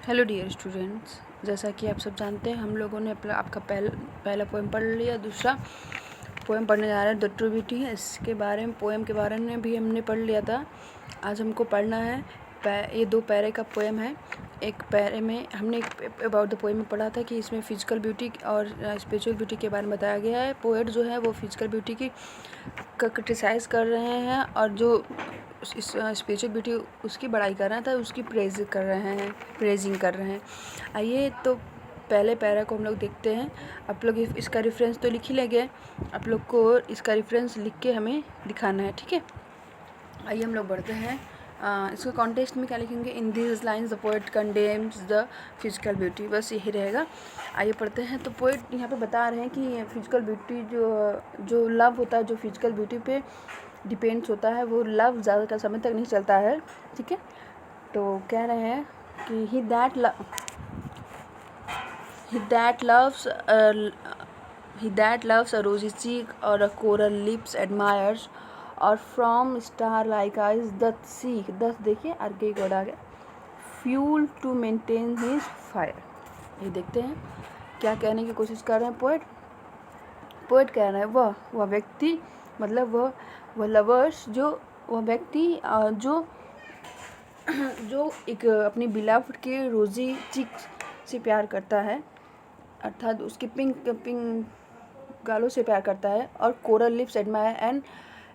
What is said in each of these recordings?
Hello dear students, जैसा कि आप सब जानते हैं हम लोगों ने आपका पहला पोएम पढ़ लिया। दूसरा पोएम पढ़ने जा रहे हैं द ट्रू ब्यूटी है। इसके बारे में पोएम के बारे में भी हमने पढ़ लिया था। आज हमको पढ़ना है ये 2 पैरे का पोएम है। एक पैरे में हमने अबाउट द पोएम में पढ़ा था कि इसमें फिजिकल ब्यूटी और स्पिरिचुअल ब्यूटी के बारे में बताया गया है। पोएट जो है वो फिजिकल ब्यूटी की क्रिटिसाइज़ कर रहे हैं और जो स्पिरिचुअल ब्यूटी उसकी बड़ाई कर रहे हैं, तो उसकी प्रेजिंग कर रहे हैं। आइए तो पहले पैरा को हम लोग देखते हैं। आप लोग इसका रेफरेंस तो लिख ही लेंगे, आप लोग को इसका रेफरेंस लिख के हमें दिखाना है, ठीक है। आइए हम लोग बढ़ते हैं। इसका कॉन्टेक्स्ट में क्या लिखेंगे? In this lines the poet condemns the physical beauty, बस यही रहेगा। आइए पढ़ते हैं। तो पोएट यहाँ पे बता रहे हैं कि फिजिकल ब्यूटी जो लव होता है, जो फिजिकल ब्यूटी पे डिपेंड्स होता है, वो लव ज़्यादातर समय तक नहीं चलता है, ठीक है। तो कह रहे हैं कि ही that loves a rosy cheek or a coral lips admires or from star like eyes doth seek, doth देखिए आगे एक वर्ड आ गया, fuel to maintain his fire। ये देखते हैं क्या कहने की कोशिश कर रहे हैं पोएट कह रहे हैं वह व्यक्ति, मतलब वह लवर्स, वह व्यक्ति जो एक अपनी बिलव्ड के रोजी चिक से प्यार करता है, अर्थात उसकी पिंक गालों से प्यार करता है, और coral lips admire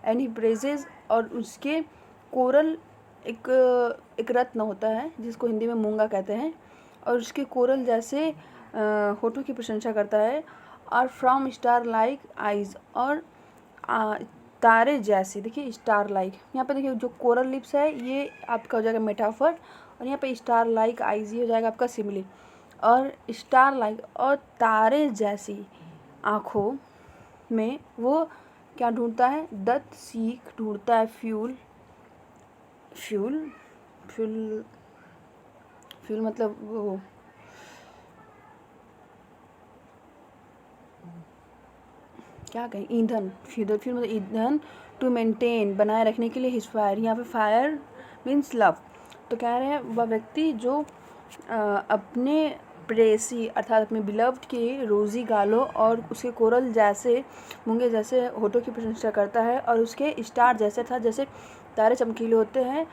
and he praises, और उसके कोरल एक रत्न होता है जिसको हिंदी में मूंगा कहते हैं, और उसके कोरल जैसे होठों की प्रशंसा करता है, और फ्रॉम स्टार लाइक आइज, और तारे जैसे, देखिए स्टार लाइक, यहाँ पे देखिए जो कोरल लिप्स है ये आपका हो जाएगा मेटाफर, और यहाँ पे स्टार लाइक आइज ये हो जाएगा आपका सिमिली, और स्टार लाइक और तारे जैसी आँखों में वो क्या ढूंढता है? दत्त सीख ढूंढता है, फ्यूल मतलब वो क्या कहें, ईंधन, फ्यूल मतलब ईंधन, टू मेंटेन बनाए रखने के लिए हिज फायर, यहाँ पे फायर मीन्स लव। तो कह रहे हैं वह व्यक्ति जो अपने प्रेसी अर्थात अपने बिलव्ड के रोज़ी गालों और उसके कोरल जैसे मूंगे जैसे होठों की प्रशंसा करता है, और उसके स्टार जैसे था, जैसे तारे चमकीले होते हैं,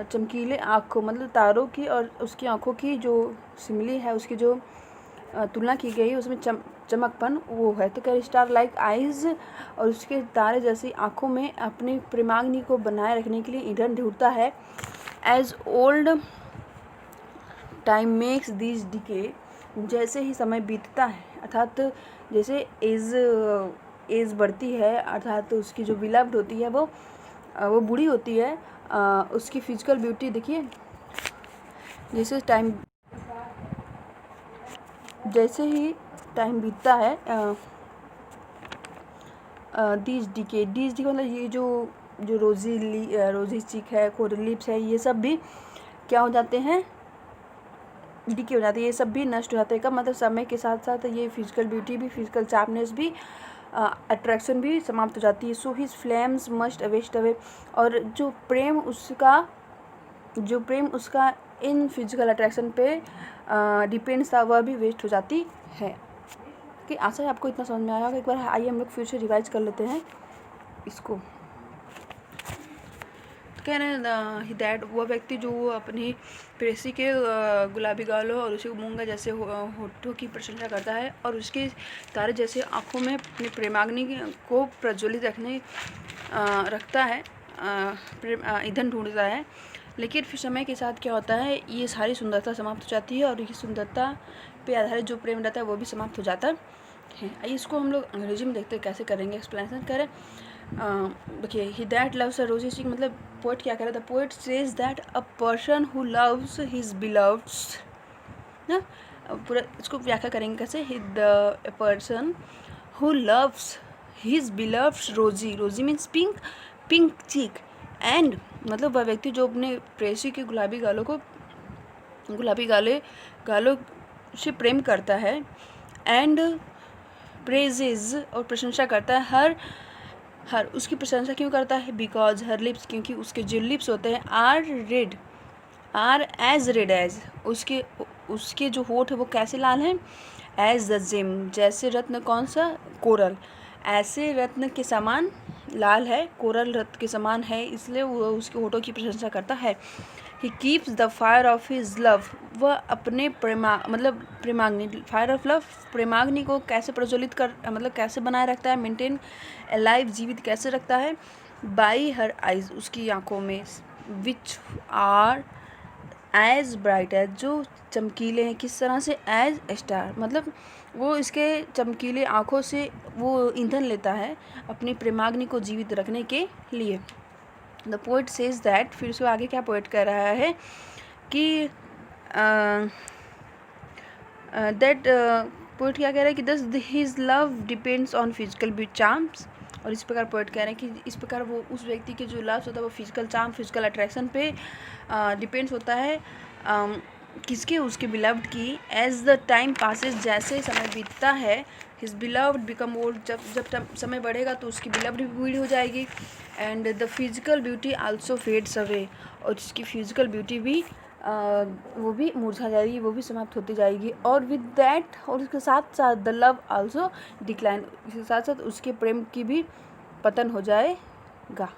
चमकीले आँखों मतलब तारों की, और उसकी आँखों की जो सिमिली है, उसकी जो तुलना की गई उसमें चमकपन वो है। तो कह स्टार लाइक आइज, और उसके तारे जैसी आँखों में अपनी प्रेमाग्नि को बनाए रखने के लिए ईंधन ढूंढता है। As old time makes this decay, जैसे ही समय बीतता है, अर्थात जैसे एज बढ़ती है, अर्थात उसकी जो बिलव्ड होती है वो बूढ़ी होती है, उसकी फिजिकल ब्यूटी देखिए, जैसे ही टाइम बीतता है, डीज डिके मतलब ये जो रोजी चिक है, कोरल लिप्स है, ये सब भी क्या हो जाते हैं? डिके हो जाती है, ये सब भी नष्ट हो जाते हैं। का मतलब समय के साथ साथ ये फिजिकल ब्यूटी भी, फिजिकल चार्पनेस भी, अट्रैक्शन भी समाप्त हो जाती है। So his flames must waste away, और जो प्रेम उसका इन फिजिकल अट्रैक्शन पे डिपेंड्स था, वह भी वेस्ट हो जाती है। कि आशा है आपको इतना समझ में आया होगा। एक बार आइए हम लोग फिर से रिवाइज कर लेते हैं इसको। कह रहे हैं दैट वो व्यक्ति जो अपनी प्रेसी के गुलाबी गालों और उसी मूंगा जैसे होठों की प्रशंसा करता है, और उसके तारे जैसे आँखों में अपनी प्रेमाग्नि को प्रज्वलित रखता है, ईंधन ढूंढता है। लेकिन फिर समय के साथ क्या होता है, ये सारी सुंदरता समाप्त हो जाती है, और ये सुंदरता पे आधारित जो प्रेम रहता है वो भी समाप्त हो जाता है। इसको हम लोग अंग्रेजी में देखते हैं कैसे करेंगे, एक्सप्लेनेशन करें। देखिए ही दैट लव्स अ रोजी चिक, मतलब पोएट क्या कह रहा था? Poet says that a person who loves his beloveds, ना पूरा इसको व्याख्या करेंगे कैसे? The person who loves his beloveds rosy means pink cheek, and मतलब वह व्यक्ति जो अपने प्रेसी के गुलाबी गालों से प्रेम करता है, एंड प्रेजेज और प्रशंसा करता है हर उसकी प्रशंसा क्यों करता है? बिकॉज हर लिप्स, क्योंकि उसके जो लिप्स होते हैं, are red are as red as, उसके जो होठ है वो कैसे लाल हैं, एज द जिम, जैसे रत्न, कौन सा, कोरल, ऐसे रत्न के समान लाल है, कोरल रत्न के समान है, इसलिए वो उसके होठों की प्रशंसा करता है। He keeps the fire of his love, वह अपने प्रेमाग्नि, फायर ऑफ लव, प्रेमाग्नि को कैसे प्रज्वलित कैसे बनाए रखता है, मेंटेन अलाइव, जीवित कैसे रखता है, बाई हर आइज, उसकी आंखों में, which are as bright as, जो चमकीले हैं, किस तरह से, एज स्टार, वो इसके चमकीले आँखों से वो ईंधन लेता है अपनी प्रेमाग्नि को जीवित रखने के लिए। द पोइट सेज दैट, फिर उसको आगे क्या पोइट कर रहा है कि दैट पोइट क्या कह रहा है कि दस his love depends on physical charms, और इस प्रकार पोइट कह रहे हैं कि इस प्रकार वो उस व्यक्ति के जो लव होता है वो फिजिकल चार्म, फिजिकल अट्रैक्शन पे डिपेंड्स होता है, किसके, उसके बिलव्ड की। एज द टाइम पासेस, जैसे समय बीतता है, हिज बिलव्ड बिकम ओल्ड, जब समय बढ़ेगा तो उसकी बिलव्ड भी बूढ़ी हो जाएगी, and the physical beauty also fades away, और उसकी फिजिकल ब्यूटी भी वो भी मुरझा जाएगी, वो भी समाप्त होती जाएगी, और विद दैट, और उसके साथ साथ द लव आल्सो डिक्लाइन, इसके साथ साथ उसके प्रेम की भी पतन हो जाएगा।